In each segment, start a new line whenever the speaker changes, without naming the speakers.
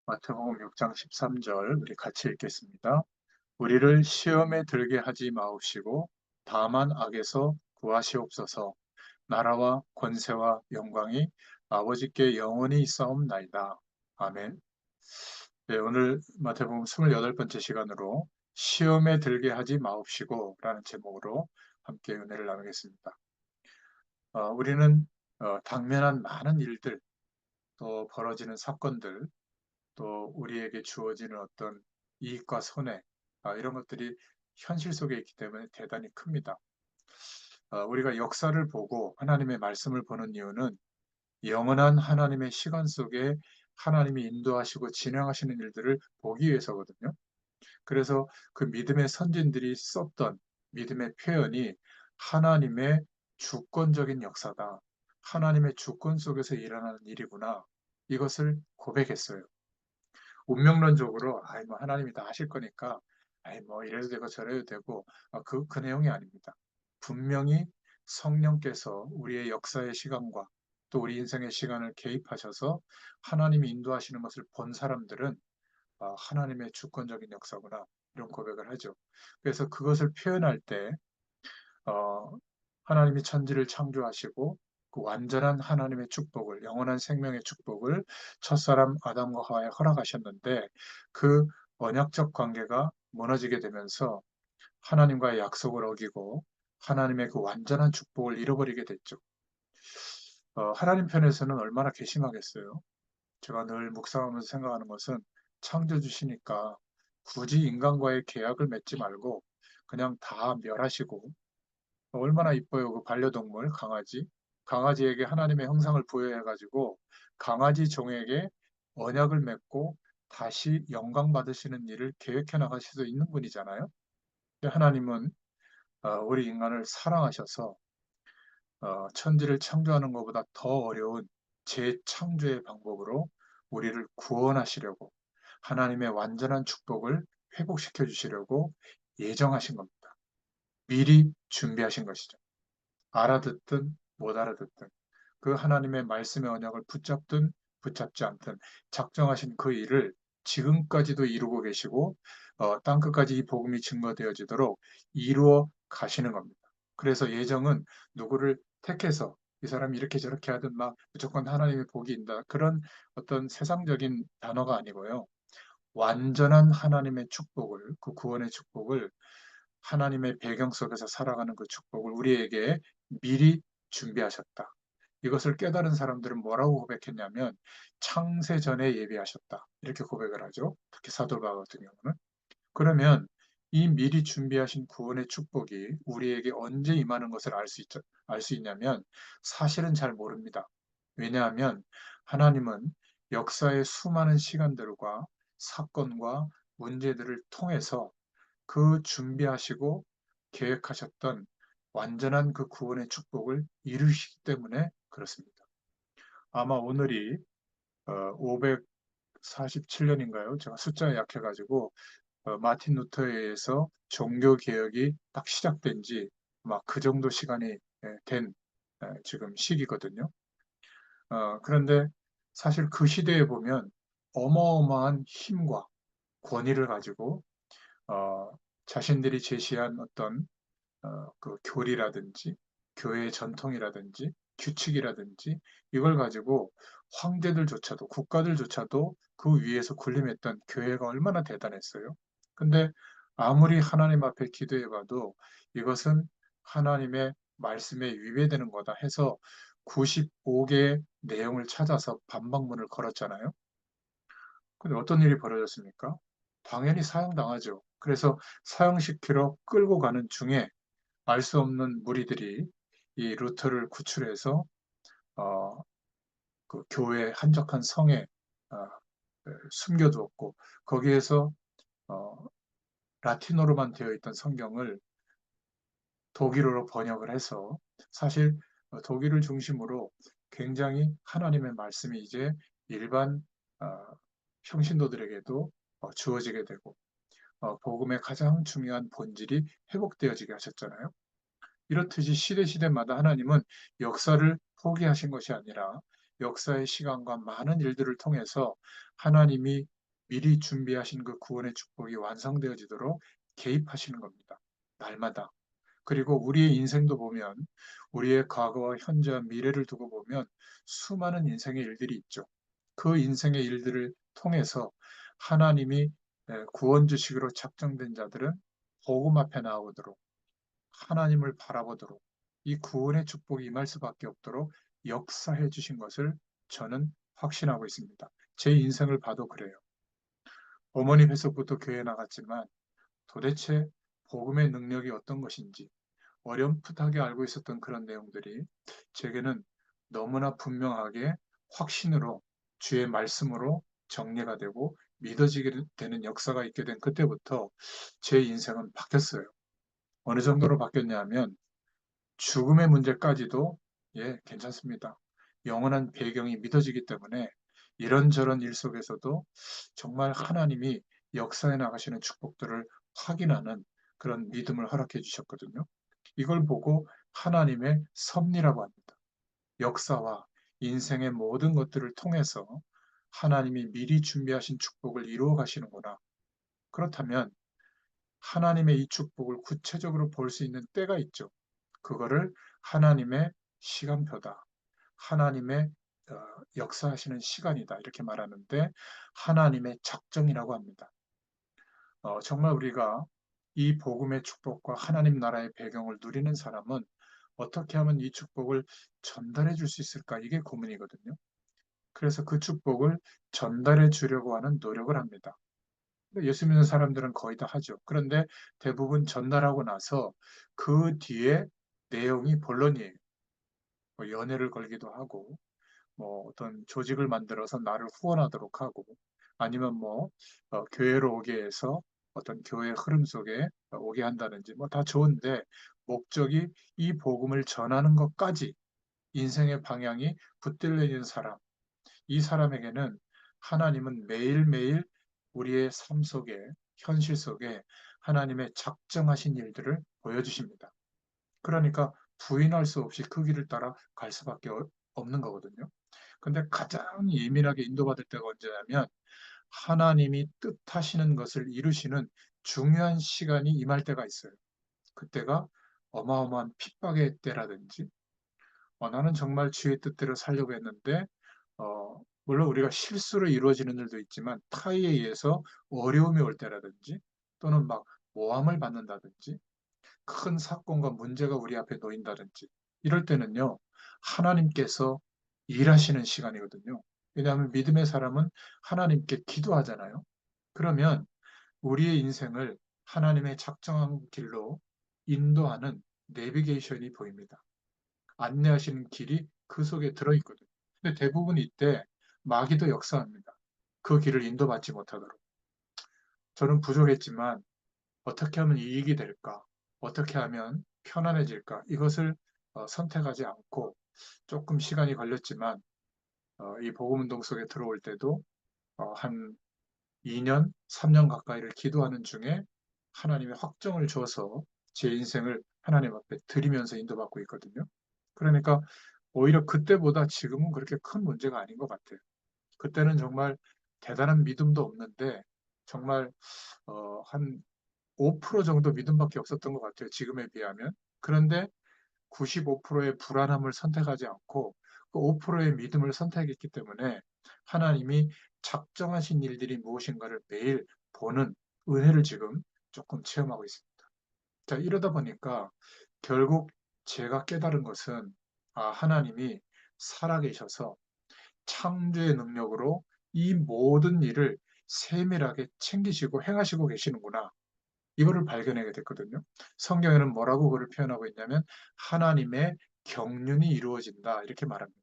마태복음 6장 13절 우리 같이 읽겠습니다. 우리를 시험에 들게 하지 마옵시고 다만 악에서 구하시옵소서. 나라와 권세와 영광이 아버지께 영원히 있사옵나이다. 아멘. 네, 오늘 마태복음 28번째 시간으로 시험에 들게 하지 마옵시고 라는 제목으로 함께 은혜를 나누겠습니다. 우리는 당면한 많은 일들, 또 벌어지는 사건들, 또 우리에게 주어지는 어떤 이익과 손해, 이런 것들이 현실 속에 있기 때문에 대단히 큽니다. 우리가 역사를 보고 하나님의 말씀을 보는 이유는 영원한 하나님의 시간 속에 하나님이 인도하시고 진행하시는 일들을 보기 위해서거든요. 그래서 그 믿음의 선진들이 썼던 믿음의 표현이 하나님의 주권적인 역사다. 하나님의 주권 속에서 일어나는 일이구나. 이것을 고백했어요. 운명론적으로 뭐 하나님이 다 하실 거니까 뭐 이래도 되고 저래도 되고 그 내용이 아닙니다. 분명히 성령께서 우리의 역사의 시간과 또 우리 인생의 시간을 개입하셔서 하나님이 인도하시는 것을 본 사람들은 하나님의 주권적인 역사구나 이런 고백을 하죠. 그래서 그것을 표현할 때 어, 하나님이 천지를 창조하시고 그 완전한 하나님의 축복을, 영원한 생명의 축복을 첫사람 아담과 하와에 허락하셨는데 그 언약적 관계가 무너지게 되면서 하나님과의 약속을 어기고 하나님의 그 완전한 축복을 잃어버리게 됐죠. 하나님 편에서는 얼마나 괘씸하겠어요. 제가 늘 묵상하면서 생각하는 것은 창조주시니까 굳이 인간과의 계약을 맺지 말고 그냥 다 멸하시고 얼마나 이뻐요. 그 반려동물, 강아지. 강아지에게 하나님의 형상을 부여해가지고 강아지 종에게 언약을 맺고 다시 영광 받으시는 일을 계획해 나가실 수 있는 분이잖아요. 근데 하나님은 우리 인간을 사랑하셔서 천지를 창조하는 것보다 더 어려운 재창조의 방법으로 우리를 구원하시려고 하나님의 완전한 축복을 회복시켜 주시려고 예정하신 겁니다. 미리 준비하신 것이죠. 알아듣든 못 알아듣든 그 하나님의 말씀의 언약을 붙잡든 붙잡지 않든 작정하신 그 일을 지금까지도 이루고 계시고 땅 끝까지 이 복음이 증거되어지도록 이루어 가시는 겁니다. 그래서 예정은 누구를 택해서 이 사람이 이렇게 저렇게 하든 막 무조건 하나님의 복이 있다 그런 어떤 세상적인 단어가 아니고요. 완전한 하나님의 축복을 그 구원의 축복을 하나님의 배경 속에서 살아가는 그 축복을 우리에게 미리 준비하셨다. 이것을 깨달은 사람들은 뭐라고 고백했냐면 창세 전에 예비하셨다. 이렇게 고백을 하죠. 특히 사도 바울 같은 경우는. 그러면 이 미리 준비하신 구원의 축복이 우리에게 언제 임하는 것을 알 수 있냐면 사실은 잘 모릅니다. 왜냐하면 하나님은 역사의 수많은 시간들과 사건과 문제들을 통해서 그 준비하시고 계획하셨던 완전한 그 구원의 축복을 이루시기 때문에 그렇습니다. 아마 오늘이 547년인가요? 제가 숫자에 약해가지고 마틴 루터에 의해서 종교 개혁이 딱 시작된 지 막 그 정도 시간이 된 지금 시기거든요. 그런데 사실 그 시대에 보면 어마어마한 힘과 권위를 가지고 어, 자신들이 제시한 어떤 그 교리라든지 교회의 전통이라든지 규칙이라든지 이걸 가지고 황제들조차도 국가들조차도 그 위에서 군림했던 교회가 얼마나 대단했어요. 근데 아무리 하나님 앞에 기도해봐도 이것은 하나님의 말씀에 위배되는 거다 해서 95개의 내용을 찾아서 반박문을 걸었잖아요. 근데 어떤 일이 벌어졌습니까? 당연히 사형당하죠. 그래서 사형시키러 끌고 가는 중에 알 수 없는 무리들이 이 루터를 구출해서 어, 그 교회 한적한 성에 어, 숨겨두었고 거기에서 어, 라틴어로만 되어 있던 성경을 독일어로 번역을 해서 사실 독일을 중심으로 굉장히 하나님의 말씀이 이제 일반 어, 평신도들에게도 주어지게 되고 복음의 가장 중요한 본질이 회복되어지게 하셨잖아요. 이렇듯이 시대마다 하나님은 역사를 포기하신 것이 아니라 역사의 시간과 많은 일들을 통해서 하나님이 미리 준비하신 그 구원의 축복이 완성되어지도록 개입하시는 겁니다. 날마다. 그리고 우리의 인생도 보면 우리의 과거와 현재와 미래를 두고 보면 수많은 인생의 일들이 있죠. 그 인생의 일들을 통해서 하나님이 구원 주시기로 작정된 자들은 복음 앞에 나오도록 하나님을 바라보도록 이 구원의 축복이 임할 수밖에 없도록 역사해 주신 것을 저는 확신하고 있습니다. 제 인생을 봐도 그래요. 어머니 뱃속부터 교회에 나갔지만 도대체 복음의 능력이 어떤 것인지 어렴풋하게 알고 있었던 그런 내용들이 제게는 너무나 분명하게 확신으로 주의 말씀으로 정리가 되고 믿어지게 되는 역사가 있게 된 그때부터 제 인생은 바뀌었어요. 어느 정도로 바뀌었냐면 죽음의 문제까지도 괜찮습니다. 영원한 배경이 믿어지기 때문에 이런저런 일 속에서도 정말 하나님이 역사해 나가시는 축복들을 확인하는 그런 믿음을 허락해 주셨거든요. 이걸 보고 하나님의 섭리라고 합니다. 역사와 인생의 모든 것들을 통해서 하나님이 미리 준비하신 축복을 이루어 가시는구나. 그렇다면 하나님의 이 축복을 구체적으로 볼 수 있는 때가 있죠. 그거를 하나님의 시간표다. 하나님의 역사하시는 시간이다. 이렇게 말하는데 하나님의 작정이라고 합니다. 정말 우리가 이 복음의 축복과 하나님 나라의 배경을 누리는 사람은 어떻게 하면 이 축복을 전달해 줄 수 있을까? 이게 고민이거든요. 그래서 그 축복을 전달해 주려고 하는 노력을 합니다. 예수 믿는 사람들은 거의 다 하죠. 그런데 대부분 전달하고 나서 그 뒤에 내용이 본론이에요. 뭐 연애를 걸기도 하고, 뭐 어떤 조직을 만들어서 나를 후원하도록 하고, 아니면 뭐 교회로 오게 해서 어떤 교회 흐름 속에 오게 한다든지 뭐 다 좋은데 목적이 이 복음을 전하는 것까지 인생의 방향이 붙들려 있는 사람, 이 사람에게는 하나님은 매일매일 우리의 삶 속에, 현실 속에 하나님의 작정하신 일들을 보여주십니다. 그러니까 부인할 수 없이 그 길을 따라 갈 수밖에 없는 거거든요. 근데 가장 예민하게 인도받을 때가 언제냐면 하나님이 뜻하시는 것을 이루시는 중요한 시간이 임할 때가 있어요. 그때가 어마어마한 핍박의 때라든지 나는 정말 주의 뜻대로 살려고 했는데 물론 우리가 실수로 이루어지는 일도 있지만 타의에 의해서 어려움이 올 때라든지 또는 막 모함을 받는다든지 큰 사건과 문제가 우리 앞에 놓인다든지 이럴 때는요 하나님께서 일하시는 시간이거든요. 왜냐하면 믿음의 사람은 하나님께 기도하잖아요. 그러면 우리의 인생을 하나님의 작정한 길로 인도하는 내비게이션이 보입니다. 안내하시는 길이 그 속에 들어있거든요. 근데 대부분 이때 마귀도 역사합니다. 그 길을 인도받지 못하도록. 저는 부족했지만 어떻게 하면 이익이 될까? 어떻게 하면 편안해질까? 이것을 선택하지 않고 조금 시간이 걸렸지만 이 복음운동 속에 들어올 때도 한 2년, 3년 가까이를 기도하는 중에 하나님의 확정을 줘서 제 인생을 하나님 앞에 드리면서 인도받고 있거든요. 그러니까 오히려 그때보다 지금은 그렇게 큰 문제가 아닌 것 같아요. 그때는 정말 대단한 믿음도 없는데 정말 한 5% 정도 믿음밖에 없었던 것 같아요. 지금에 비하면. 그런데 95%의 불안함을 선택하지 않고 그 5%의 믿음을 선택했기 때문에 하나님이 작정하신 일들이 무엇인가를 매일 보는 은혜를 지금 조금 체험하고 있습니다. 자, 이러다 보니까 결국 제가 깨달은 것은 하나님이 살아계셔서 창조의 능력으로 이 모든 일을 세밀하게 챙기시고 행하시고 계시는구나. 이거를 발견하게 됐거든요. 성경에는 뭐라고 그를 표현하고 있냐면 하나님의 경륜이 이루어진다 이렇게 말합니다.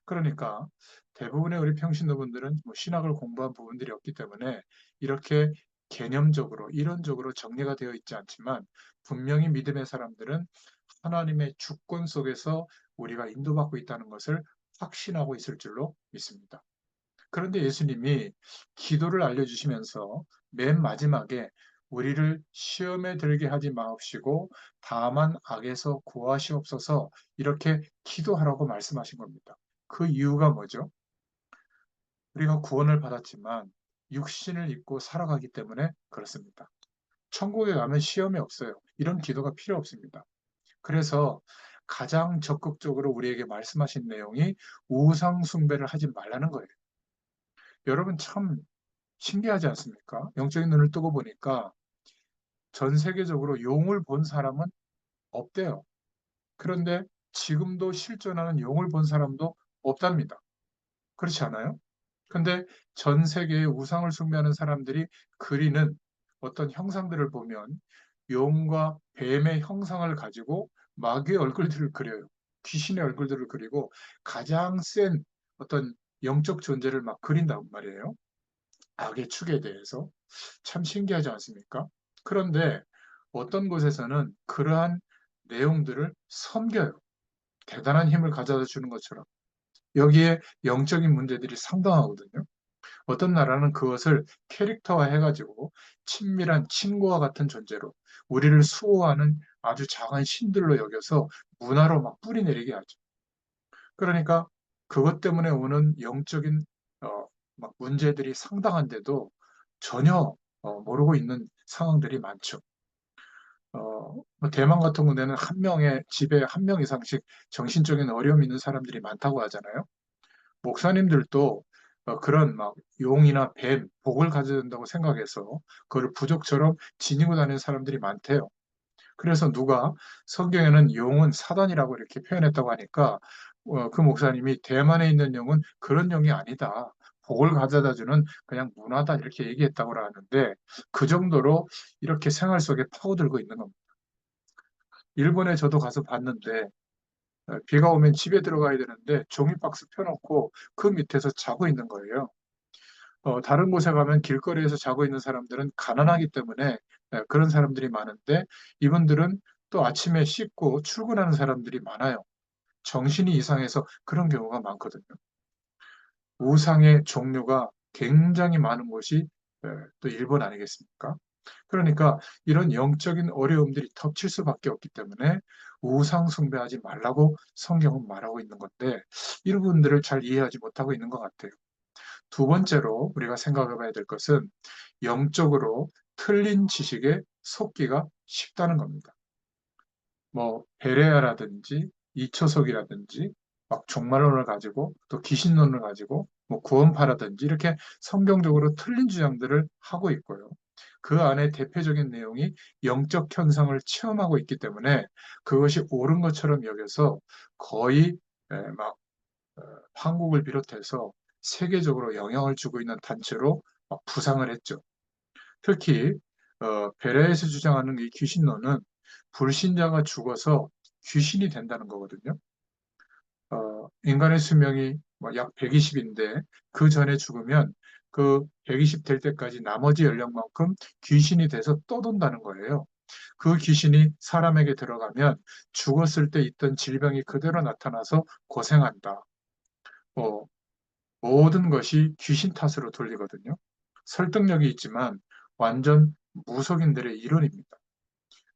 그러니까 대부분의 우리 평신도분들은 뭐 신학을 공부한 부분들이 없기 때문에 이렇게 개념적으로 이론적으로 정리가 되어 있지 않지만 분명히 믿음의 사람들은 하나님의 주권 속에서 우리가 인도받고 있다는 것을 확신하고 있을 줄로 믿습니다. 그런데 예수님이 기도를 알려주시면서 맨 마지막에 우리를 시험에 들게 하지 마옵시고 다만 악에서 구하시옵소서 이렇게 기도하라고 말씀하신 겁니다. 그 이유가 뭐죠? 우리가 구원을 받았지만 육신을 입고 살아가기 때문에 그렇습니다. 천국에 가면 시험이 없어요. 이런 기도가 필요 없습니다. 그래서 가장 적극적으로 우리에게 말씀하신 내용이 우상 숭배를 하지 말라는 거예요. 여러분 참 신기하지 않습니까? 영적인 눈을 뜨고 보니까 전 세계적으로 용을 본 사람은 없대요. 그런데 지금도 실존하는 용을 본 사람도 없답니다. 그렇지 않아요? 근데 전 세계의 우상을 숭배하는 사람들이 그리는 어떤 형상들을 보면 용과 뱀의 형상을 가지고 마귀의 얼굴들을 그려요. 귀신의 얼굴들을 그리고 가장 센 어떤 영적 존재를 막 그린단 말이에요. 악의 축에 대해서. 참 신기하지 않습니까? 그런데 어떤 곳에서는 그러한 내용들을 섬겨요. 대단한 힘을 가져다 주는 것처럼. 여기에 영적인 문제들이 상당하거든요. 어떤 나라는 그것을 캐릭터화 해가지고 친밀한 친구와 같은 존재로 우리를 수호하는 아주 작은 신들로 여겨서 문화로 막 뿌리내리게 하죠. 그러니까 그것 때문에 오는 영적인 막 문제들이 상당한데도 전혀 모르고 있는 상황들이 많죠. 뭐 대만 같은 경우에는 한 명의 집에 한 명 이상씩 정신적인 어려움이 있는 사람들이 많다고 하잖아요. 목사님들도 그런 막 용이나 뱀, 복을 가져야 된다고 생각해서 그걸 부족처럼 지니고 다니는 사람들이 많대요. 그래서 누가 성경에는 용은 사단이라고 이렇게 표현했다고 하니까 그 목사님이 대만에 있는 용은 그런 용이 아니다. 복을 가져다 주는 그냥 문화다 이렇게 얘기했다고 하는데 그 정도로 이렇게 생활 속에 파고들고 있는 겁니다. 일본에 저도 가서 봤는데 비가 오면 집에 들어가야 되는데 종이박스 펴놓고 그 밑에서 자고 있는 거예요. 다른 곳에 가면 길거리에서 자고 있는 사람들은 가난하기 때문에 그런 사람들이 많은데 이분들은 또 아침에 씻고 출근하는 사람들이 많아요. 정신이 이상해서 그런 경우가 많거든요. 우상의 종류가 굉장히 많은 곳이 또 일본 아니겠습니까? 그러니까 이런 영적인 어려움들이 덮칠 수밖에 없기 때문에 우상 숭배하지 말라고 성경은 말하고 있는 건데 이런 분들을 잘 이해하지 못하고 있는 것 같아요. 두 번째로 우리가 생각해 봐야 될 것은 영적으로 틀린 지식에 속기가 쉽다는 겁니다. 뭐 베레아라든지 이초석이라든지 막 종말론을 가지고 또 귀신론을 가지고 뭐 구원파라든지 이렇게 성경적으로 틀린 주장들을 하고 있고요. 그 안에 대표적인 내용이 영적 현상을 체험하고 있기 때문에 그것이 옳은 것처럼 여겨서 거의 막 한국을 비롯해서 세계적으로 영향을 주고 있는 단체로 막 부상을 했죠. 특히 베레에서 주장하는 이 귀신론은 불신자가 죽어서 귀신이 된다는 거거든요. 인간의 수명이 약 120인데 그 전에 죽으면 그 120 될 때까지 나머지 연령만큼 귀신이 돼서 떠돈다는 거예요. 그 귀신이 사람에게 들어가면 죽었을 때 있던 질병이 그대로 나타나서 고생한다. 뭐 모든 것이 귀신 탓으로 돌리거든요. 설득력이 있지만 완전 무속인들의 이론입니다.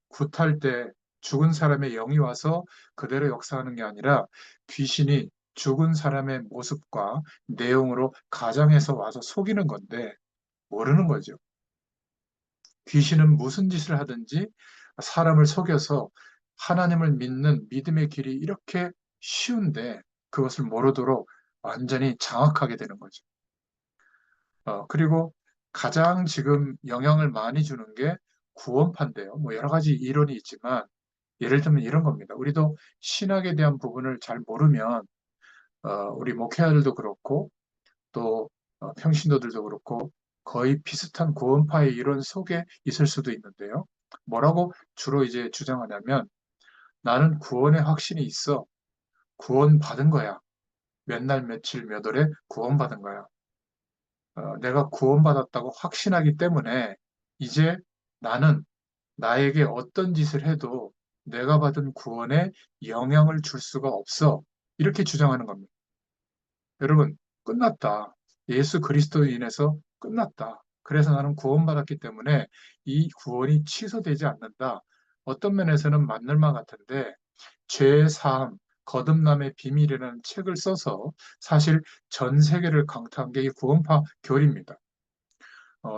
굿할 때 죽은 사람의 영이 와서 그대로 역사하는 게 아니라 귀신이 죽은 사람의 모습과 내용으로 가정해서 와서 속이는 건데 모르는 거죠. 귀신은 무슨 짓을 하든지 사람을 속여서 하나님을 믿는 믿음의 길이 이렇게 쉬운데 그것을 모르도록 완전히 장악하게 되는 거죠. 그리고 가장 지금 영향을 많이 주는 게 구원파인데요. 뭐 여러 가지 이론이 있지만 예를 들면 이런 겁니다. 우리도 신학에 대한 부분을 잘 모르면 우리 목회자들도 그렇고 또 평신도들도 그렇고 거의 비슷한 구원파의 이론 속에 있을 수도 있는데요. 뭐라고 주로 이제 주장하냐면 나는 구원의 확신이 있어. 구원 받은 거야. 몇 날 며칠 몇 월에 구원받은 거야. 내가 구원받았다고 확신하기 때문에 이제 나는 나에게 어떤 짓을 해도 내가 받은 구원에 영향을 줄 수가 없어. 이렇게 주장하는 겁니다. 여러분, 끝났다. 예수 그리스도로 인해서 끝났다. 그래서 나는 구원받았기 때문에 이 구원이 취소되지 않는다. 어떤 면에서는 맞는 말 같은데, 죄의 사함, 거듭남의 비밀이라는 책을 써서 사실 전 세계를 강타한 게 이 구원파 교리입니다.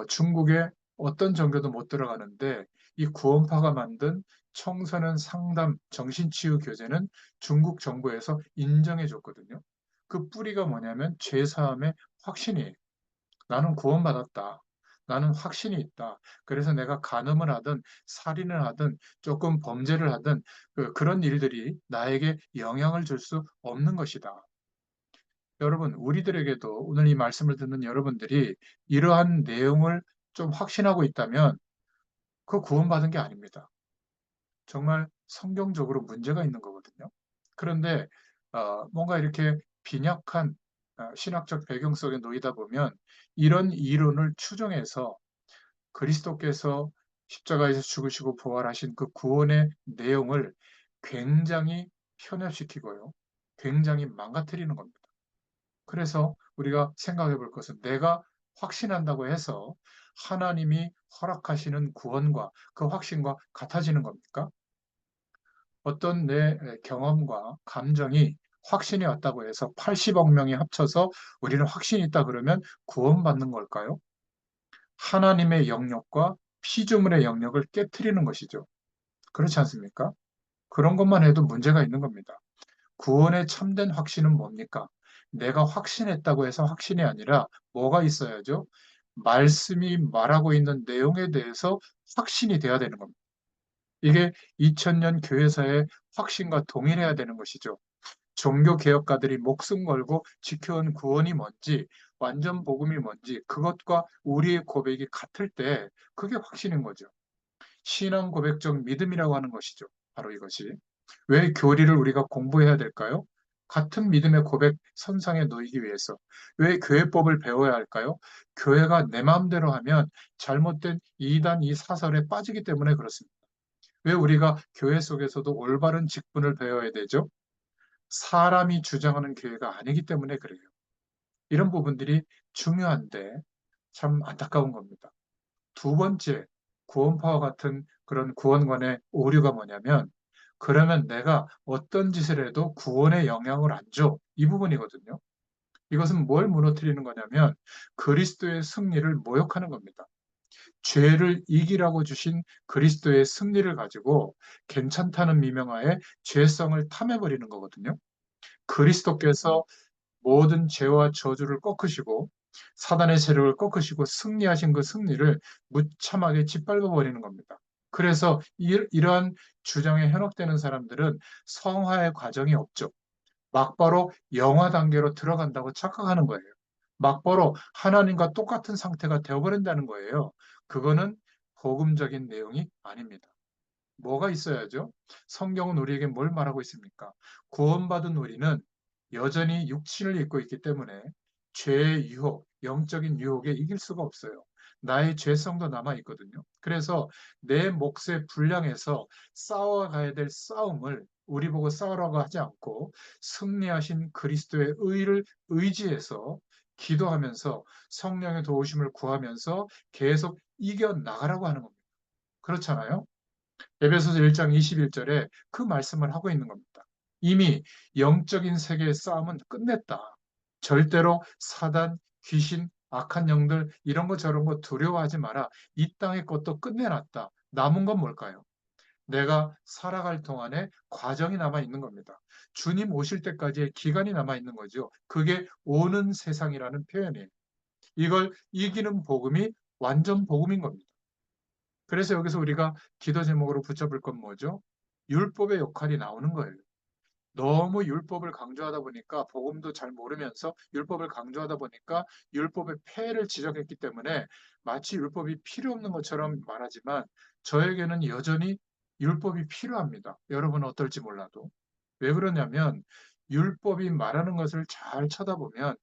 중국의 어떤 종교도 못 들어가는데 이 구원파가 만든 청소년 상담 정신치유 교재는 중국 정부에서 인정해 줬거든요. 그 뿌리가 뭐냐면 죄사함의 확신이에요. 나는 구원받았다. 나는 확신이 있다. 그래서 내가 간음을 하든 살인을 하든 조금 범죄를 하든 그런 일들이 나에게 영향을 줄 수 없는 것이다. 여러분, 우리들에게도 오늘 이 말씀을 듣는 여러분들이 이러한 내용을 좀 확신하고 있다면 그 구원받은 게 아닙니다. 정말 성경적으로 문제가 있는 거거든요. 그런데 뭔가 이렇게 빈약한 신학적 배경 속에 놓이다 보면 이런 이론을 추정해서 그리스도께서 십자가에서 죽으시고 부활하신 그 구원의 내용을 굉장히 편협시키고요. 굉장히 망가뜨리는 겁니다. 그래서 우리가 생각해 볼 것은 내가 확신한다고 해서 하나님이 허락하시는 구원과 그 확신과 같아지는 겁니까? 어떤 내 경험과 감정이 확신이 왔다고 해서 80억 명이 합쳐서 우리는 확신이 있다 그러면 구원받는 걸까요? 하나님의 영역과 피조물의 영역을 깨뜨리는 것이죠. 그렇지 않습니까? 그런 것만 해도 문제가 있는 겁니다. 구원의 참된 확신은 뭡니까? 내가 확신했다고 해서 확신이 아니라 뭐가 있어야죠? 말씀이 말하고 있는 내용에 대해서 확신이 돼야 되는 겁니다. 이게 2000년 교회사의 확신과 동일해야 되는 것이죠. 종교 개혁가들이 목숨 걸고 지켜온 구원이 뭔지, 완전 복음이 뭔지, 그것과 우리의 고백이 같을 때 그게 확신인 거죠. 신앙 고백적 믿음이라고 하는 것이죠. 바로 이것이. 왜 교리를 우리가 공부해야 될까요? 같은 믿음의 고백 선상에 놓이기 위해서. 왜 교회법을 배워야 할까요? 교회가 내 마음대로 하면 잘못된 이단 이 사설에 빠지기 때문에 그렇습니다. 왜 우리가 교회 속에서도 올바른 직분을 배워야 되죠? 사람이 주장하는 교회가 아니기 때문에 그래요. 이런 부분들이 중요한데 참 안타까운 겁니다. 두 번째, 구원파와 같은 그런 구원관의 오류가 뭐냐면, 그러면 내가 어떤 짓을 해도 구원에 영향을 안 줘. 이 부분이거든요. 이것은 뭘 무너뜨리는 거냐면, 그리스도의 승리를 모욕하는 겁니다. 죄를 이기라고 주신 그리스도의 승리를 가지고 괜찮다는 미명하에 죄성을 탐해버리는 거거든요. 그리스도께서 모든 죄와 저주를 꺾으시고 사단의 세력을 꺾으시고 승리하신 그 승리를 무참하게 짓밟아 버리는 겁니다. 그래서 이러한 주장에 현혹되는 사람들은 성화의 과정이 없죠. 막바로 영화 단계로 들어간다고 착각하는 거예요. 막바로 하나님과 똑같은 상태가 되어버린다는 거예요. 그거는 복음적인 내용이 아닙니다. 뭐가 있어야죠? 성경은 우리에게 뭘 말하고 있습니까? 구원받은 우리는 여전히 육신을 입고 있기 때문에 죄의 유혹, 영적인 유혹에 이길 수가 없어요. 나의 죄성도 남아 있거든요. 그래서 내 몫의 분량에서 싸워가야 될 싸움을 우리 보고 싸우라고 하지 않고 승리하신 그리스도의 의를 의지해서 기도하면서 성령의 도우심을 구하면서 계속 이겨나가라고 하는 겁니다. 그렇잖아요? 에베소서 1장 21절에 그 말씀을 하고 있는 겁니다. 이미 영적인 세계의 싸움은 끝냈다. 절대로 사단, 귀신, 악한 영들 이런 거 저런 거 두려워하지 마라. 이 땅의 것도 끝내놨다. 남은 건 뭘까요? 내가 살아갈 동안에 과정이 남아 있는 겁니다. 주님 오실 때까지의 기간이 남아 있는 거죠. 그게 오는 세상이라는 표현이에요. 이걸 이기는 복음이 완전 복음인 겁니다. 그래서 여기서 우리가 기도 제목으로 붙여볼 건 뭐죠? 율법의 역할이 나오는 거예요. 너무 율법을 강조하다 보니까 복음도 잘 모르면서 율법을 강조하다 보니까 율법의 폐해를 지적했기 때문에 마치 율법이 필요 없는 것처럼 말하지만 저에게는 여전히 율법이 필요합니다. 여러분은 어떨지 몰라도. 왜 그러냐면 율법이 말하는 것을 잘 쳐다보면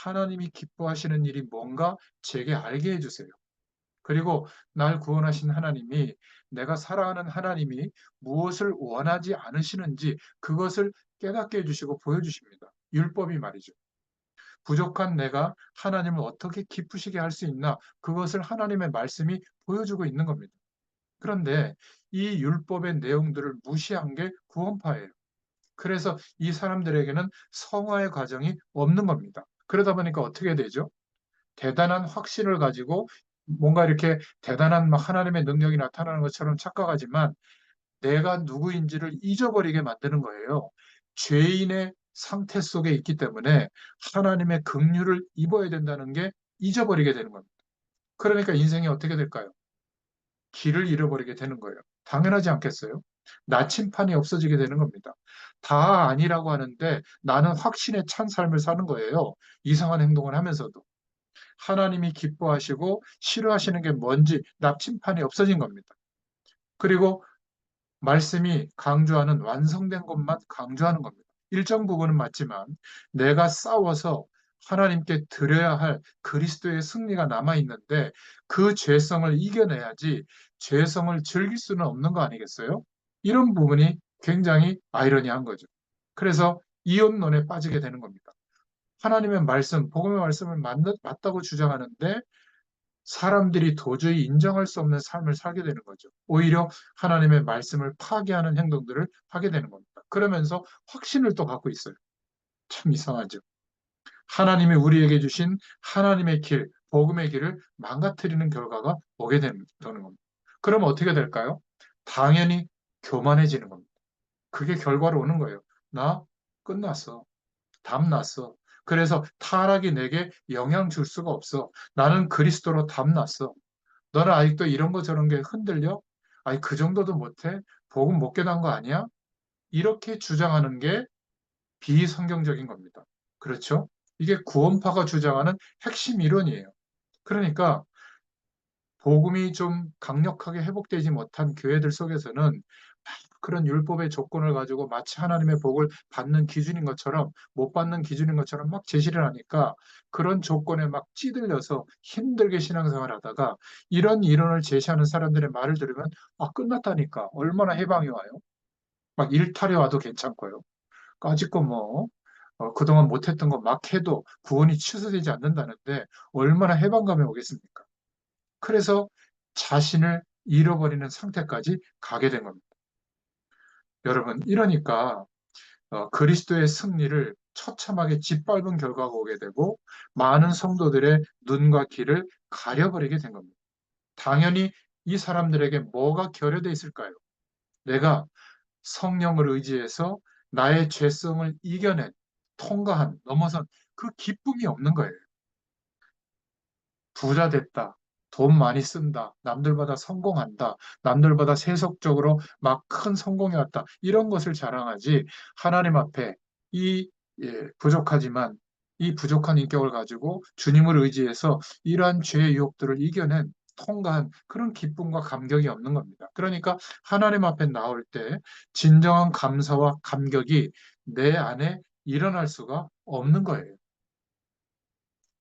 하나님이 기뻐하시는 일이 뭔가 제게 알게 해주세요. 그리고 날 구원하신 하나님이 내가 살아가는 하나님이 무엇을 원하지 않으시는지 그것을 깨닫게 해주시고 보여주십니다. 율법이 말이죠. 부족한 내가 하나님을 어떻게 기쁘시게 할 수 있나 그것을 하나님의 말씀이 보여주고 있는 겁니다. 그런데 이 율법의 내용들을 무시한 게 구원파예요. 그래서 이 사람들에게는 성화의 과정이 없는 겁니다. 그러다 보니까 어떻게 되죠? 대단한 확신을 가지고 뭔가 이렇게 대단한 막 하나님의 능력이 나타나는 것처럼 착각하지만 내가 누구인지를 잊어버리게 만드는 거예요. 죄인의 상태 속에 있기 때문에 하나님의 긍휼을 입어야 된다는 게 잊어버리게 되는 겁니다. 그러니까 인생이 어떻게 될까요? 길을 잃어버리게 되는 거예요. 당연하지 않겠어요? 나침판이 없어지게 되는 겁니다. 다 아니라고 하는데 나는 확신에 찬 삶을 사는 거예요. 이상한 행동을 하면서도. 하나님이 기뻐하시고 싫어하시는 게 뭔지 나침판이 없어진 겁니다. 그리고 말씀이 강조하는 완성된 것만 강조하는 겁니다. 일정 부분은 맞지만 내가 싸워서 하나님께 드려야 할 그리스도의 승리가 남아 있는데 그 죄성을 이겨내야지 죄성을 즐길 수는 없는 거 아니겠어요? 이런 부분이 굉장히 아이러니한 거죠. 그래서 이혼론에 빠지게 되는 겁니다. 하나님의 말씀, 복음의 말씀을 맞다고 주장하는데 사람들이 도저히 인정할 수 없는 삶을 살게 되는 거죠. 오히려 하나님의 말씀을 파괴하는 행동들을 하게 되는 겁니다. 그러면서 확신을 또 갖고 있어요. 참 이상하죠. 하나님이 우리에게 주신 하나님의 길, 복음의 길을 망가뜨리는 결과가 오게 되는 겁니다. 그럼 어떻게 될까요? 당연히 교만해지는 겁니다. 그게 결과로 오는 거예요. 나 끝났어. 답 났어. 그래서 타락이 내게 영향 줄 수가 없어. 나는 그리스도로 답 났어. 너는 아직도 이런 거 저런 게 흔들려? 아니, 그 정도도 못해? 복음 못 깨달은 거 아니야? 이렇게 주장하는 게 비성경적인 겁니다. 그렇죠? 이게 구원파가 주장하는 핵심 이론이에요. 그러니까 복음이 좀 강력하게 회복되지 못한 교회들 속에서는 그런 율법의 조건을 가지고 마치 하나님의 복을 받는 기준인 것처럼 못 받는 기준인 것처럼 막 제시를 하니까 그런 조건에 막 찌들려서 힘들게 신앙생활 하다가 이런 이론을 제시하는 사람들의 말을 들으면 아 끝났다니까 얼마나 해방이 와요. 막 일탈이 와도 괜찮고요. 까짓거 뭐 그동안 못했던 거 막 해도 구원이 취소되지 않는다는데 얼마나 해방감이 오겠습니까? 그래서 자신을 잃어버리는 상태까지 가게 된 겁니다. 여러분, 이러니까 그리스도의 승리를 처참하게 짓밟은 결과가 오게 되고 많은 성도들의 눈과 귀를 가려버리게 된 겁니다. 당연히 이 사람들에게 뭐가 결여돼 있을까요? 내가 성령을 의지해서 나의 죄성을 이겨낸, 통과한, 넘어선 그 기쁨이 없는 거예요. 부자 됐다. 돈 많이 쓴다. 남들보다 성공한다. 남들보다 세속적으로 막 큰 성공이 왔다. 이런 것을 자랑하지 하나님 앞에 이 부족하지만 이 부족한 인격을 가지고 주님을 의지해서 이러한 죄의 유혹들을 이겨낸 통과한 그런 기쁨과 감격이 없는 겁니다. 그러니까 하나님 앞에 나올 때 진정한 감사와 감격이 내 안에 일어날 수가 없는 거예요.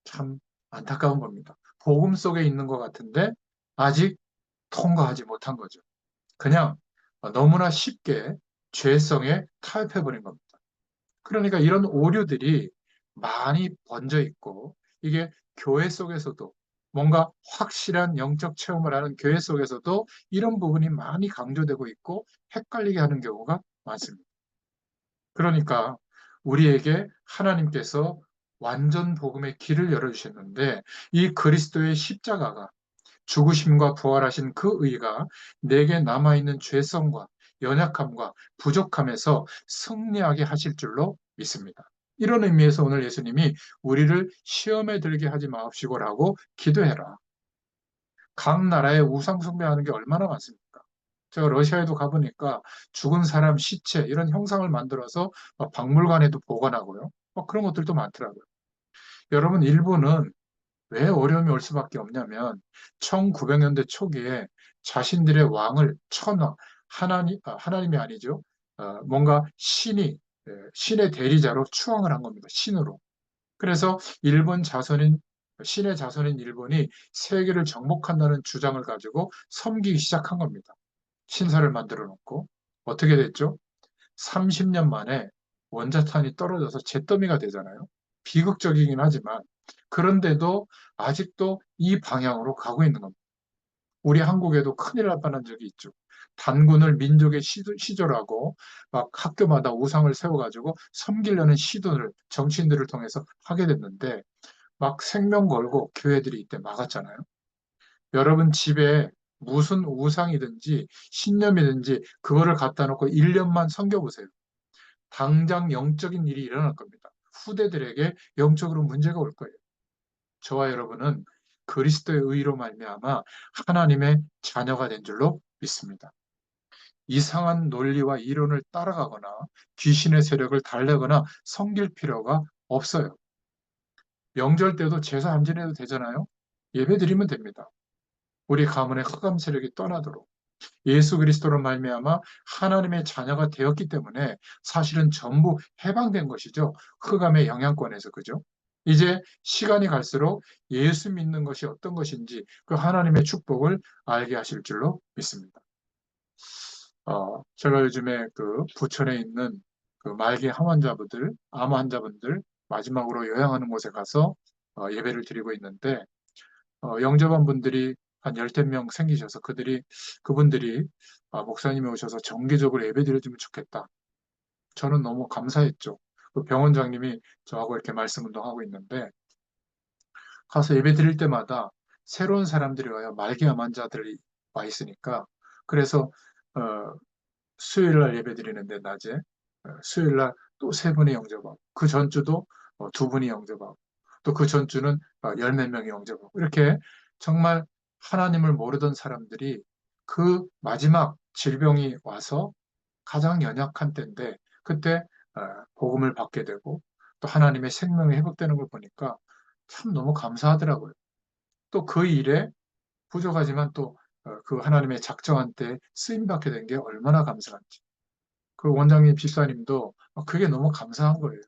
참 안타까운 겁니다. 복음 속에 있는 것 같은데 아직 통과하지 못한 거죠. 그냥 너무나 쉽게 죄성에 타협해버린 겁니다. 그러니까 이런 오류들이 많이 번져 있고 이게 교회 속에서도 뭔가 확실한 영적 체험을 하는 교회 속에서도 이런 부분이 많이 강조되고 있고 헷갈리게 하는 경우가 많습니다. 그러니까 우리에게 하나님께서 완전 복음의 길을 열어주셨는데 이 그리스도의 십자가가 죽으심과 부활하신 그 의가 내게 남아있는 죄성과 연약함과 부족함에서 승리하게 하실 줄로 믿습니다. 이런 의미에서 오늘 예수님이 우리를 시험에 들게 하지 마옵시고라고 기도해라. 각 나라의 우상 숭배하는 게 얼마나 많습니까? 제가 러시아에도 가보니까 죽은 사람 시체 이런 형상을 만들어서 박물관에도 보관하고요. 그런 것들도 많더라고요. 여러분, 일본은 왜 어려움이 올 수밖에 없냐면 1900년대 초기에 자신들의 왕을 천황, 하나님이 아니죠. 뭔가 신의 대리자로 추앙을 한 겁니다. 신으로. 그래서 신의 자손인 일본이 세계를 정복한다는 주장을 가지고 섬기기 시작한 겁니다. 신사를 만들어 놓고. 어떻게 됐죠? 30년 만에 원자탄이 떨어져서 잿더미가 되잖아요. 비극적이긴 하지만 그런데도 아직도 이 방향으로 가고 있는 겁니다. 우리 한국에도 큰일 날 뻔한 적이 있죠. 단군을 민족의 시조라고 막 학교마다 우상을 세워가지고 섬기려는 시도를 정치인들을 통해서 하게 됐는데 막 생명 걸고 교회들이 이때 막았잖아요. 여러분 집에 무슨 우상이든지 신념이든지 그거를 갖다 놓고 1년만 섬겨보세요. 당장 영적인 일이 일어날 겁니다. 후대들에게 영적으로 문제가 올 거예요. 저와 여러분은 그리스도의 의로 말미암아 하나님의 자녀가 된 줄로 믿습니다. 이상한 논리와 이론을 따라가거나 귀신의 세력을 달래거나 섬길 필요가 없어요. 명절 때도 제사 안 지내도 되잖아요. 예배 드리면 됩니다. 우리 가문의 흑암 세력이 떠나도록 예수 그리스도로 말미암아 하나님의 자녀가 되었기 때문에 사실은 전부 해방된 것이죠. 흑암의 영향권에서 그죠? 이제 시간이 갈수록 예수 믿는 것이 어떤 것인지 그 하나님의 축복을 알게 하실 줄로 믿습니다. 제가 요즘에 그 부천에 있는 그 말기 암 환자분들, 암 환자분들 마지막으로 요양하는 곳에 가서 예배를 드리고 있는데 영접한 분들이 한 열댓 명 생기셔서 그분들이 목사님이 오셔서 정기적으로 예배 드려주면 좋겠다. 저는 너무 감사했죠. 그 병원장님이 저하고 이렇게 말씀 운동하고 있는데 가서 예배 드릴 때마다 새로운 사람들이 와요. 말기암 환자들이 와 있으니까. 그래서 어, 수요일 날 예배 드리는데 낮에 수요일 날 또 세 분이 영접하고 그 전주도 두 분이 영접하고 또 그 전주는 열 몇 명이 영접하고 이렇게 정말 하나님을 모르던 사람들이 그 마지막 질병이 와서 가장 연약한 때인데 그때 복음을 받게 되고 또 하나님의 생명이 회복되는 걸 보니까 참 너무 감사하더라고요. 또 그 일에 부족하지만 또 그 하나님의 작정한 때 쓰임 받게 된 게 얼마나 감사한지. 그 원장님 집사님도 그게 너무 감사한 거예요.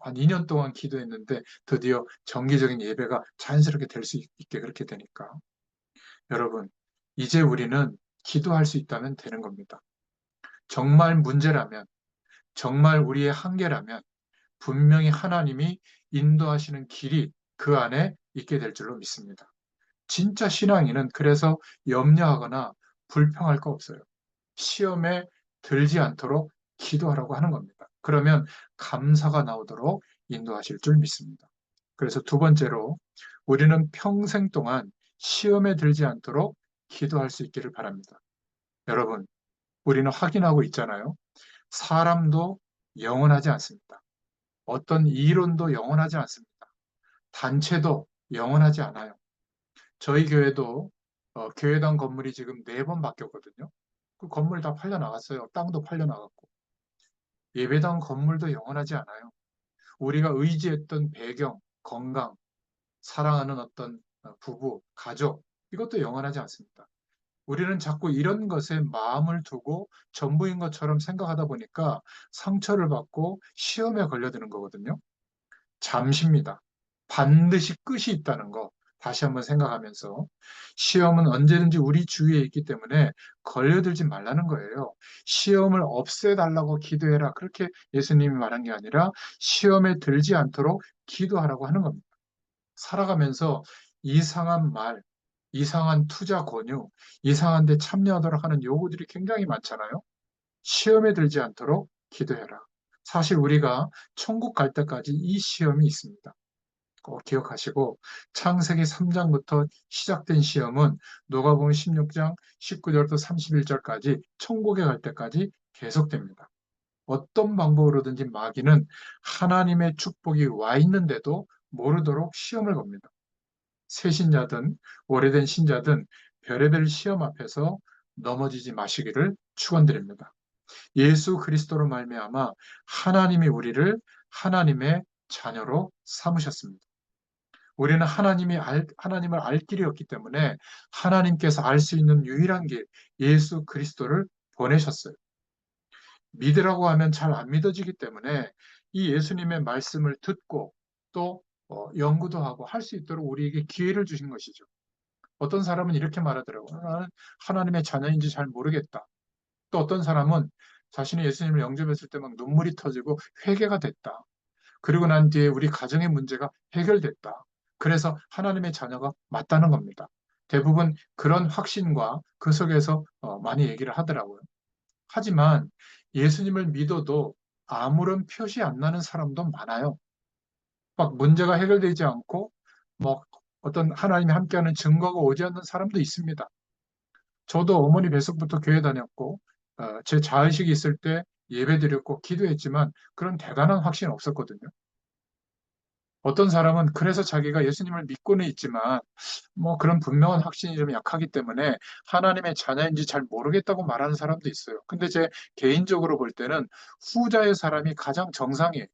한 2년 동안 기도했는데 드디어 정기적인 예배가 자연스럽게 될 수 있게 그렇게 되니까. 여러분, 이제 우리는 기도할 수 있다면 되는 겁니다. 정말 문제라면, 정말 우리의 한계라면 분명히 하나님이 인도하시는 길이 그 안에 있게 될 줄로 믿습니다. 진짜 신앙인은 그래서 염려하거나 불평할 거 없어요. 시험에 들지 않도록 기도하라고 하는 겁니다. 그러면 감사가 나오도록 인도하실 줄 믿습니다. 그래서 두 번째로 우리는 평생 동안 시험에 들지 않도록 기도할 수 있기를 바랍니다. 여러분, 우리는 확인하고 있잖아요. 사람도 영원하지 않습니다. 어떤 이론도 영원하지 않습니다. 단체도 영원하지 않아요. 저희 교회도 교회당 건물이 지금 4번 바뀌었거든요. 그 건물 다 팔려 나갔어요. 땅도 팔려 나갔고. 예배당 건물도 영원하지 않아요. 우리가 의지했던 배경, 건강, 사랑하는 어떤 부부, 가족, 이것도 영원하지 않습니다. 우리는 자꾸 이런 것에 마음을 두고 전부인 것처럼 생각하다 보니까 상처를 받고 시험에 걸려드는 거거든요. 잠시입니다. 반드시 끝이 있다는 거 다시 한번 생각하면서 시험은 언제든지 우리 주위에 있기 때문에 걸려들지 말라는 거예요. 시험을 없애달라고 기도해라. 그렇게 예수님이 말한 게 아니라 시험에 들지 않도록 기도하라고 하는 겁니다. 살아가면서 이상한 말, 이상한 투자 권유, 이상한 데 참여하도록 하는 요구들이 굉장히 많잖아요. 시험에 들지 않도록 기도해라. 사실 우리가 천국 갈 때까지 이 시험이 있습니다. 꼭 기억하시고 창세기 3장부터 시작된 시험은 누가복음 16장 19절부터 31절까지 천국에 갈 때까지 계속됩니다. 어떤 방법으로든지 마귀는 하나님의 축복이 와 있는데도 모르도록 시험을 겁니다. 새신자든 오래된 신자든 별의별 시험 앞에서 넘어지지 마시기를 축원드립니다. 예수 그리스도로 말미암아 하나님이 우리를 하나님의 자녀로 삼으셨습니다. 우리는 하나님을 알 길이 없기 때문에 하나님께서 알 수 있는 유일한 길, 예수 그리스도를 보내셨어요. 믿으라고 하면 잘 안 믿어지기 때문에 이 예수님의 말씀을 듣고 또 연구도 하고 할 수 있도록 우리에게 기회를 주신 것이죠. 어떤 사람은 이렇게 말하더라고요. 나는 하나님의 자녀인지 잘 모르겠다. 또 어떤 사람은 자신이 예수님을 영접했을 때 막 눈물이 터지고 회개가 됐다. 그리고 난 뒤에 우리 가정의 문제가 해결됐다. 그래서 하나님의 자녀가 맞다는 겁니다. 대부분 그런 확신과 그 속에서 많이 얘기를 하더라고요. 하지만 예수님을 믿어도 아무런 표시 안 나는 사람도 많아요. 막 문제가 해결되지 않고 뭐 어떤 하나님이 함께하는 증거가 오지 않는 사람도 있습니다. 저도 어머니 뱃속부터 교회 다녔고, 제 자의식이 있을 때 예배드렸고, 기도했지만 그런 대단한 확신은 없었거든요. 어떤 사람은 그래서 자기가 예수님을 믿고는 있지만, 뭐 그런 분명한 확신이 좀 약하기 때문에 하나님의 자녀인지 잘 모르겠다고 말하는 사람도 있어요. 근데 제 개인적으로 볼 때는 후자의 사람이 가장 정상이에요.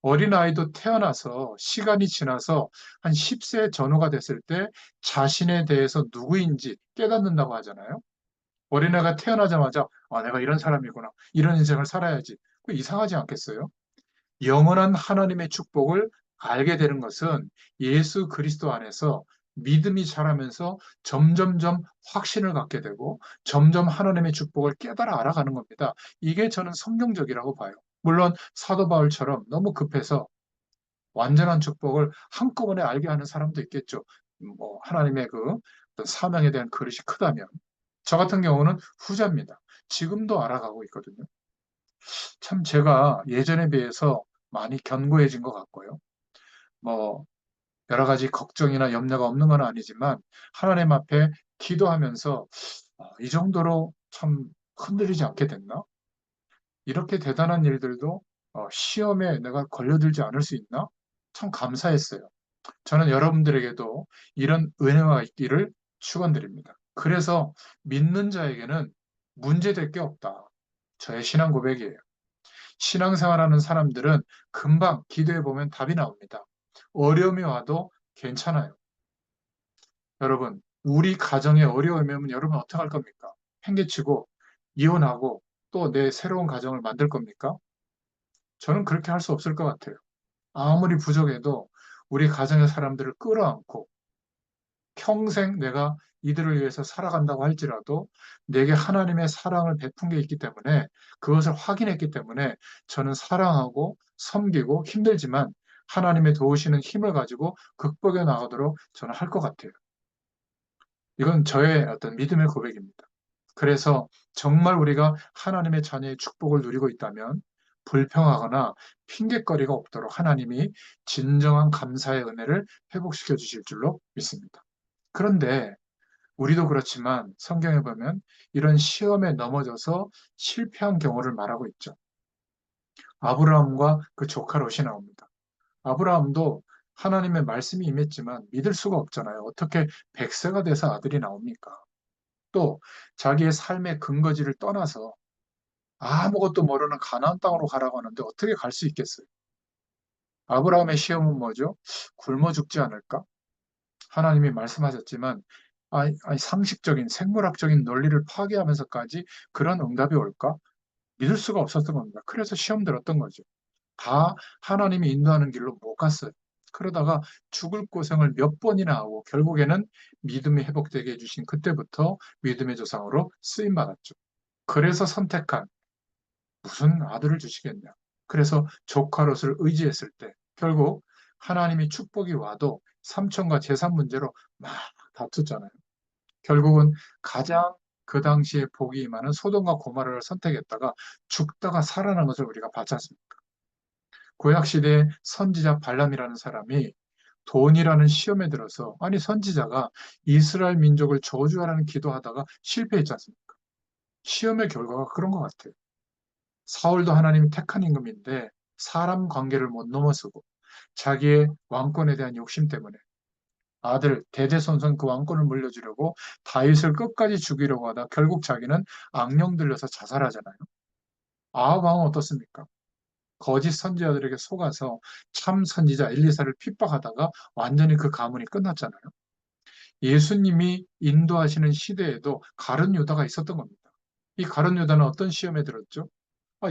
어린아이도 태어나서 시간이 지나서 한 10세 전후가 됐을 때 자신에 대해서 누구인지 깨닫는다고 하잖아요. 어린애가 태어나자마자 아, 내가 이런 사람이구나. 이런 인생을 살아야지. 그 이상하지 않겠어요? 영원한 하나님의 축복을 알게 되는 것은 예수 그리스도 안에서 믿음이 자라면서 점점점 확신을 갖게 되고 점점 하나님의 축복을 깨달아 알아가는 겁니다. 이게 저는 성경적이라고 봐요. 물론 사도 바울처럼 너무 급해서 완전한 축복을 한꺼번에 알게 하는 사람도 있겠죠. 뭐 하나님의 그 어떤 사명에 대한 그릇이 크다면. 저 같은 경우는 후자입니다. 지금도 알아가고 있거든요. 참 제가 예전에 비해서 많이 견고해진 것 같고요. 뭐 여러 가지 걱정이나 염려가 없는 건 아니지만 하나님 앞에 기도하면서 이 정도로 참 흔들리지 않게 됐나? 이렇게 대단한 일들도 시험에 내가 걸려들지 않을 수 있나? 참 감사했어요. 저는 여러분들에게도 이런 은혜가 있기를 축원드립니다. 그래서 믿는 자에게는 문제될 게 없다. 저의 신앙 고백이에요. 신앙생활하는 사람들은 금방 기도해 보면 답이 나옵니다. 어려움이 와도 괜찮아요. 여러분, 우리 가정에 어려움이 오면 여러분 어떻게 할 겁니까? 팽개치고 이혼하고 또 내 새로운 가정을 만들 겁니까? 저는 그렇게 할 수 없을 것 같아요. 아무리 부족해도 우리 가정의 사람들을 끌어안고 평생 내가 이들을 위해서 살아간다고 할지라도 내게 하나님의 사랑을 베푼 게 있기 때문에 그것을 확인했기 때문에 저는 사랑하고 섬기고 힘들지만 하나님의 도우시는 힘을 가지고 극복해 나가도록 저는 할 것 같아요. 이건 저의 어떤 믿음의 고백입니다. 그래서 정말 우리가 하나님의 자녀의 축복을 누리고 있다면 불평하거나 핑계거리가 없도록 하나님이 진정한 감사의 은혜를 회복시켜 주실 줄로 믿습니다. 그런데 우리도 그렇지만 성경에 보면 이런 시험에 넘어져서 실패한 경우를 말하고 있죠. 아브라함과 그 조카 롯이 나옵니다. 아브라함도 하나님의 말씀이 임했지만 믿을 수가 없잖아요. 어떻게 100세가 돼서 아들이 나옵니까? 또 자기의 삶의 근거지를 떠나서 아무것도 모르는 가나안 땅으로 가라고 하는데 어떻게 갈 수 있겠어요? 아브라함의 시험은 뭐죠? 굶어 죽지 않을까? 하나님이 말씀하셨지만 아니, 상식적인 생물학적인 논리를 파괴하면서까지 그런 응답이 올까? 믿을 수가 없었던 겁니다. 그래서 시험 들었던 거죠. 다 하나님이 인도하는 길로 못 갔어요. 그러다가 죽을 고생을 몇 번이나 하고 결국에는 믿음이 회복되게 해주신 그때부터 믿음의 조상으로 쓰임 받았죠. 그래서 선택한 무슨 아들을 주시겠냐. 그래서 조카 롯을 의지했을 때 결국 하나님이 축복이 와도 삼촌과 재산 문제로 막 다투잖아요. 결국은 가장 그 당시에 복이 임하는 소돔과 고모라를 선택했다가 죽다가 살아난 것을 우리가 봤지 않습니까? 구약 시대의 선지자 발람이라는 사람이 돈이라는 시험에 들어서 아니 선지자가 이스라엘 민족을 저주하라는 기도하다가 실패했지 않습니까? 시험의 결과가 그런 것 같아요. 사울도 하나님이 택한 임금인데 사람 관계를 못 넘어서고 자기의 왕권에 대한 욕심 때문에 아들 대대손손 그 왕권을 물려주려고 다윗을 끝까지 죽이려고 하다 결국 자기는 악령 들려서 자살하잖아요. 아합 왕은 어떻습니까? 거짓 선지자들에게 속아서 참 선지자 엘리사를 핍박하다가 완전히 그 가문이 끝났잖아요. 예수님이 인도하시는 시대에도 가룟 유다가 있었던 겁니다. 이 가룟 유다는 어떤 시험에 들었죠?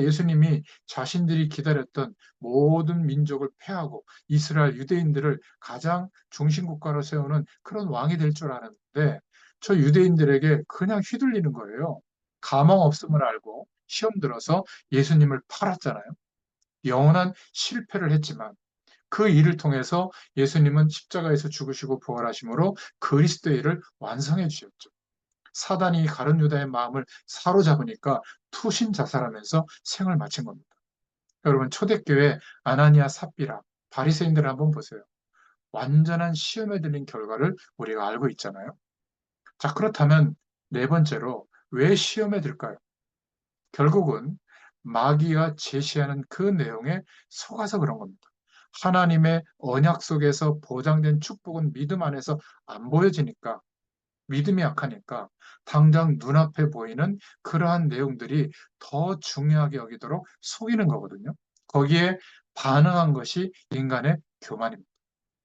예수님이 자신들이 기다렸던 모든 민족을 패하고 이스라엘 유대인들을 가장 중심국가로 세우는 그런 왕이 될 줄 알았는데 저 유대인들에게 그냥 휘둘리는 거예요. 가망 없음을 알고 시험 들어서 예수님을 팔았잖아요. 영원한 실패를 했지만 그 일을 통해서 예수님은 십자가에서 죽으시고 부활하심으로 그리스도의 일을 완성해 주셨죠. 사단이 가룟 유다의 마음을 사로잡으니까 투신 자살하면서 생을 마친 겁니다. 여러분 초대교회 아나니아 삽비라 바리새인들을 한번 보세요. 완전한 시험에 들린 결과를 우리가 알고 있잖아요. 자, 그렇다면 네 번째로 왜 시험에 들까요? 결국은 마귀가 제시하는 그 내용에 속아서 그런 겁니다. 하나님의 언약 속에서 보장된 축복은 믿음 안에서 안 보여지니까, 믿음이 약하니까 당장 눈앞에 보이는 그러한 내용들이 더 중요하게 여기도록 속이는 거거든요. 거기에 반응한 것이 인간의 교만입니다.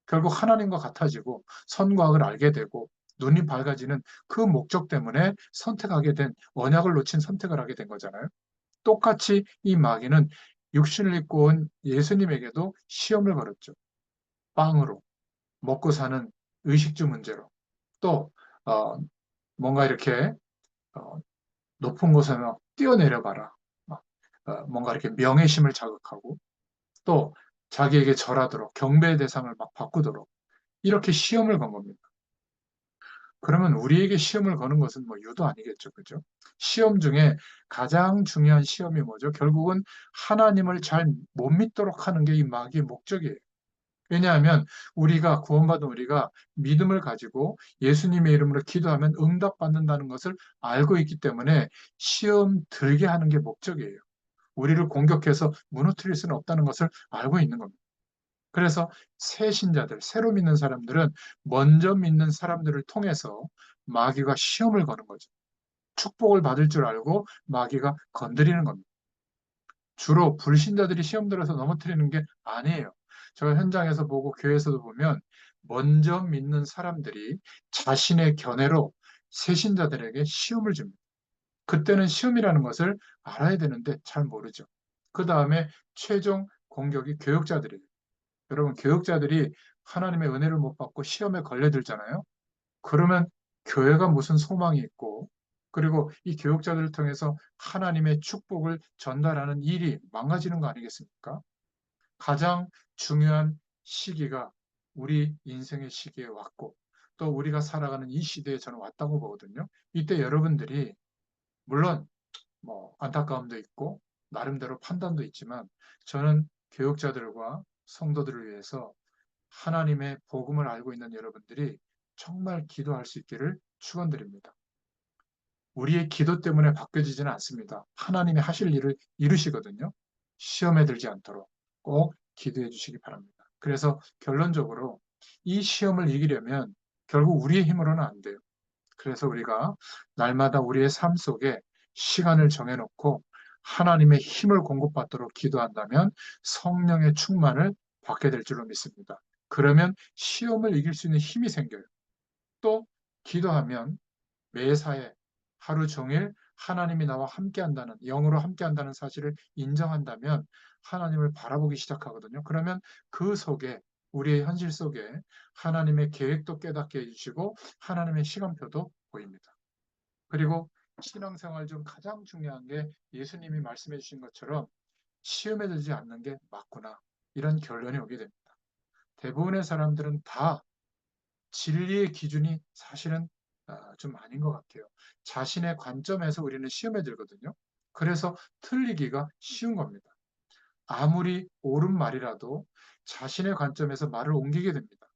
결국 하나님과 같아지고 선과학을 알게 되고 눈이 밝아지는 그 목적 때문에 선택하게 된, 언약을 놓친 선택을 하게 된 거잖아요. 똑같이 이 마귀는 육신을 입고 온 예수님에게도 시험을 걸었죠. 빵으로, 먹고 사는 의식주 문제로, 또 어, 뭔가 이렇게 어, 높은 곳에 막 뛰어내려 봐라. 뭔가 이렇게 명예심을 자극하고, 또 자기에게 절하도록 경배의 대상을 막 바꾸도록 이렇게 시험을 건 겁니다. 그러면 우리에게 시험을 거는 것은 뭐 유도 아니겠죠. 그죠? 시험 중에 가장 중요한 시험이 뭐죠? 결국은 하나님을 잘 못 믿도록 하는 게 이 마귀의 목적이에요. 왜냐하면 우리가 구원받은 우리가 믿음을 가지고 예수님의 이름으로 기도하면 응답받는다는 것을 알고 있기 때문에 시험 들게 하는 게 목적이에요. 우리를 공격해서 무너뜨릴 수는 없다는 것을 알고 있는 겁니다. 그래서 새 신자들, 새로 믿는 사람들은 먼저 믿는 사람들을 통해서 마귀가 시험을 거는 거죠. 축복을 받을 줄 알고 마귀가 건드리는 겁니다. 주로 불신자들이 시험 들어서 넘어뜨리는 게 아니에요. 제가 현장에서 보고 교회에서도 보면 먼저 믿는 사람들이 자신의 견해로 새 신자들에게 시험을 줍니다. 그때는 시험이라는 것을 알아야 되는데 잘 모르죠. 그 다음에 최종 공격이 교육자들이에요. 여러분, 교육자들이 하나님의 은혜를 못 받고 시험에 걸려들잖아요. 그러면 교회가 무슨 소망이 있고, 그리고 이 교육자들을 통해서 하나님의 축복을 전달하는 일이 망가지는 거 아니겠습니까? 가장 중요한 시기가 우리 인생의 시기에 왔고, 또 우리가 살아가는 이 시대에 저는 왔다고 보거든요. 이때 여러분들이 물론 뭐 안타까움도 있고 나름대로 판단도 있지만, 저는 교육자들과 성도들을 위해서 하나님의 복음을 알고 있는 여러분들이 정말 기도할 수 있기를 축원드립니다. 우리의 기도 때문에 바뀌어지지는 않습니다. 하나님이 하실 일을 이루시거든요. 시험에 들지 않도록 꼭 기도해 주시기 바랍니다. 그래서 결론적으로 이 시험을 이기려면 결국 우리의 힘으로는 안 돼요. 그래서 우리가 날마다 우리의 삶 속에 시간을 정해놓고 하나님의 힘을 공급받도록 기도한다면 성령의 충만을 받게 될 줄로 믿습니다. 그러면 시험을 이길 수 있는 힘이 생겨요. 또 기도하면 매사에 하루 종일 하나님이 나와 함께한다는, 영으로 함께한다는 사실을 인정한다면 하나님을 바라보기 시작하거든요. 그러면 그 속에, 우리의 현실 속에 하나님의 계획도 깨닫게 해주시고 하나님의 시간표도 보입니다. 그리고 신앙생활 중 가장 중요한 게 예수님이 말씀해 주신 것처럼 시험에 들지 않는 게 맞구나, 이런 결론이 오게 됩니다. 대부분의 사람들은 다 진리의 기준이 사실은 좀 아닌 것 같아요. 자신의 관점에서 우리는 시험에 들거든요. 그래서 틀리기가 쉬운 겁니다. 아무리 옳은 말이라도 자신의 관점에서 말을 옮기게 됩니다.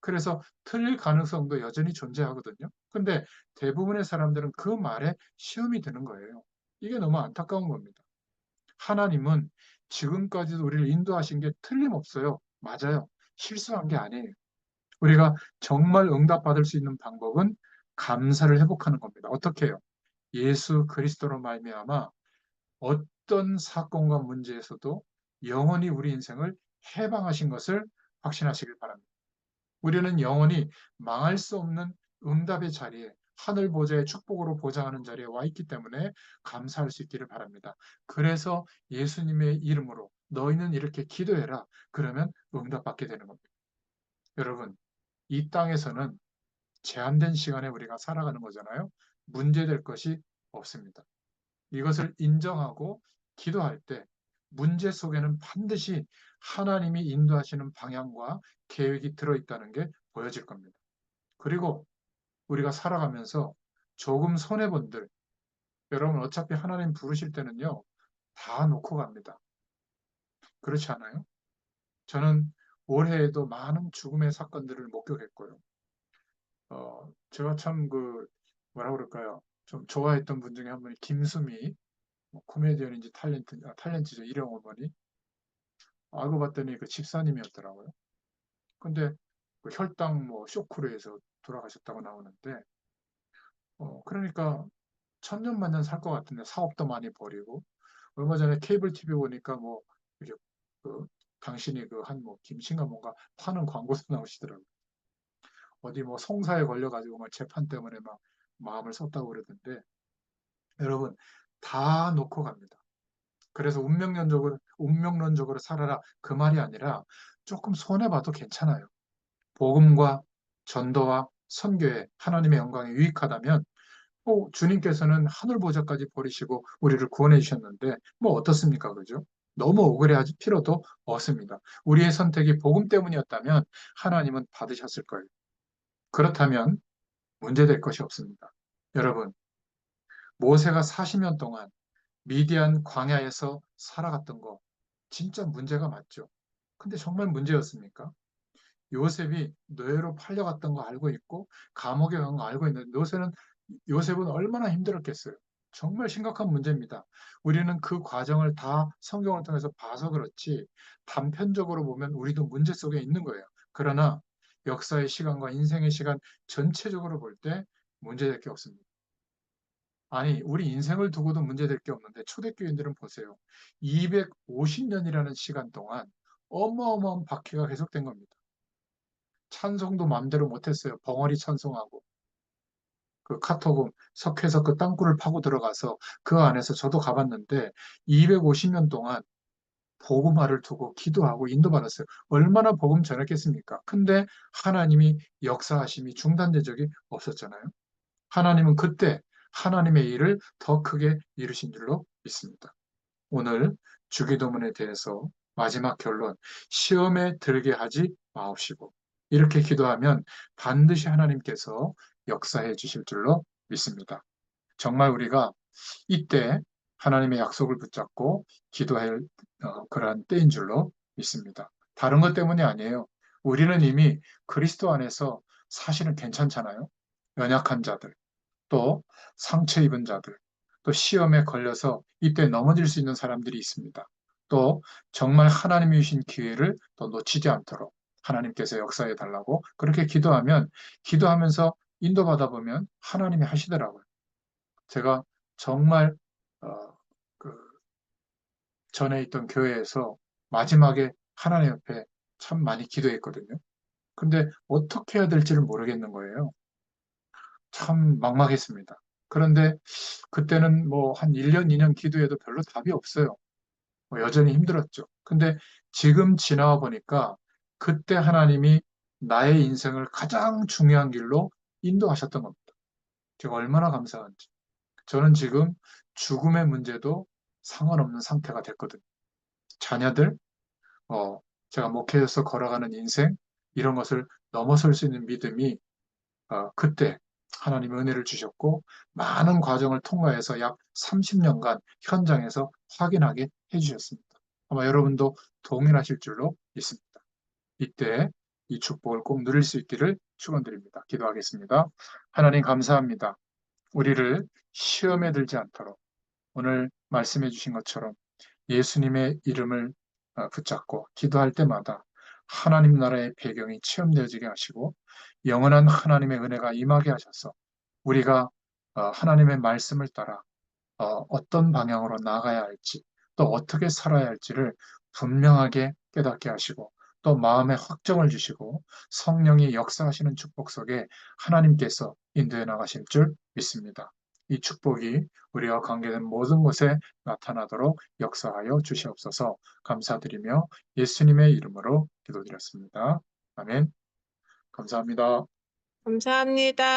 그래서 틀릴 가능성도 여전히 존재하거든요. 근데 대부분의 사람들은 그 말에 시험이 드는 거예요. 이게 너무 안타까운 겁니다. 하나님은 지금까지도 우리를 인도하신 게 틀림없어요. 맞아요. 실수한 게 아니에요. 우리가 정말 응답받을 수 있는 방법은 감사를 회복하는 겁니다. 어떻게 해요? 예수 그리스도로 말미암아 어떤 사건과 문제에서도 영원히 우리 인생을 해방하신 것을 확신하시길 바랍니다. 우리는 영원히 망할 수 없는 응답의 자리에, 하늘 보좌의 축복으로 보장하는 자리에 와 있기 때문에 감사할 수 있기를 바랍니다. 그래서 예수님의 이름으로 너희는 이렇게 기도해라. 그러면 응답받게 되는 겁니다. 여러분, 이 땅에서는 제한된 시간에 우리가 살아가는 거잖아요. 문제될 것이 없습니다. 이것을 인정하고 기도할 때 문제 속에는 반드시 하나님이 인도하시는 방향과 계획이 들어있다는 게 보여질 겁니다. 그리고 우리가 살아가면서 조금 손해본들, 여러분 어차피 하나님 부르실 때는요, 다 놓고 갑니다. 그렇지 않아요? 저는 올해에도 많은 죽음의 사건들을 목격했고요. 제가 참 뭐라 그럴까요? 좀 좋아했던 분 중에 한 분이 김수미, 뭐 코미디언인지 탤런트죠. 일용 어머니. 알고 봤더니 그 집사님이었더라고요. 근데 그 혈당 뭐 쇼크로 해서 돌아가셨다고 나오는데, 그러니까 천년만년 살 것 같은데 사업도 많이 버리고, 얼마 전에 케이블 TV 보니까 뭐, 이렇게 그, 당신이 그 한 뭐 김치인가 뭔가 파는 광고도 나오시더라고요. 어디 뭐 송사에 걸려가지고 막 재판 때문에 막 마음을 썼다고 그러던데, 여러분, 다 놓고 갑니다. 그래서 운명론적으로 살아라. 그 말이 아니라 조금 손해봐도 괜찮아요. 복음과 전도와 선교에 하나님의 영광에 유익하다면 주님께서는 하늘 보좌까지 버리시고 우리를 구원해 주셨는데 뭐 어떻습니까? 그죠? 너무 억울해할 필요도 없습니다. 우리의 선택이 복음 때문이었다면 하나님은 받으셨을 거예요. 그렇다면 문제될 것이 없습니다. 여러분, 모세가 40년 동안 미디안 광야에서 살아갔던 거 진짜 문제가 맞죠? 근데 정말 문제였습니까? 요셉이 노예로 팔려갔던 거 알고 있고 감옥에 간 거 알고 있는데 요셉은 얼마나 힘들었겠어요. 정말 심각한 문제입니다. 우리는 그 과정을 다 성경을 통해서 봐서 그렇지 단편적으로 보면 우리도 문제 속에 있는 거예요. 그러나 역사의 시간과 인생의 시간 전체적으로 볼 때 문제될 게 없습니다. 아니, 우리 인생을 두고도 문제될 게 없는데 초대교인들은 보세요. 250년이라는 시간 동안 어마어마한 박해가 계속된 겁니다. 찬송도 마음대로 못했어요. 벙어리 찬송하고. 그 카톡은 석회에서 그 땅굴을 파고 들어가서 그 안에서 저도 가봤는데 250년 동안 복음화를 두고 기도하고 인도받았어요. 얼마나 복음 전했겠습니까? 근데 하나님이 역사하심이 중단된 적이 없었잖아요. 하나님은 그때 하나님의 일을 더 크게 이루신 줄로 믿습니다. 오늘 주기도문에 대해서 마지막 결론, 시험에 들게 하지 마옵시고. 이렇게 기도하면 반드시 하나님께서 역사해 주실 줄로 믿습니다. 정말 우리가 이때 하나님의 약속을 붙잡고 기도할 그러한 때인 줄로 믿습니다. 다른 것 때문이 아니에요. 우리는 이미 그리스도 안에서 사실은 괜찮잖아요. 연약한 자들, 또 상처 입은 자들, 또 시험에 걸려서 이때 넘어질 수 있는 사람들이 있습니다. 또 정말 하나님이 주신 기회를 또 놓치지 않도록 하나님께서 역사해 달라고 그렇게 기도하면서 인도받아 보면 하나님이 하시더라고요. 제가 정말 어, 그 전에 있던 교회에서 마지막에 하나님 옆에 참 많이 기도했거든요. 근데 어떻게 해야 될지를 모르겠는 거예요. 참 막막했습니다. 그런데 그때는 뭐 한 1년, 2년 기도해도 별로 답이 없어요. 뭐 여전히 힘들었죠. 근데 지금 지나와 보니까 그때 하나님이 나의 인생을 가장 중요한 길로 인도하셨던 겁니다. 제가 얼마나 감사한지. 저는 지금 죽음의 문제도 상관없는 상태가 됐거든요. 자녀들, 어, 제가 목회에서 걸어가는 인생, 이런 것을 넘어설 수 있는 믿음이 그때 하나님의 은혜를 주셨고 많은 과정을 통과해서 약 30년간 현장에서 확인하게 해주셨습니다. 아마 여러분도 동일하실 줄로 믿습니다. 이때 이 축복을 꼭 누릴 수 있기를 축원드립니다. 기도하겠습니다. 하나님 감사합니다. 우리를 시험에 들지 않도록 오늘 말씀해 주신 것처럼 예수님의 이름을 붙잡고 기도할 때마다 하나님 나라의 배경이 체험되어지게 하시고 영원한 하나님의 은혜가 임하게 하셔서 우리가 하나님의 말씀을 따라 어떤 방향으로 나가야 할지 또 어떻게 살아야 할지를 분명하게 깨닫게 하시고 또 마음에 확정을 주시고 성령이 역사하시는 축복 속에 하나님께서 인도해 나가실 줄 믿습니다. 이 축복이 우리와 관계된 모든 곳에 나타나도록 역사하여 주시옵소서. 감사드리며 예수님의 이름으로 기도드렸습니다. 아멘. 감사합니다.
감사합니다.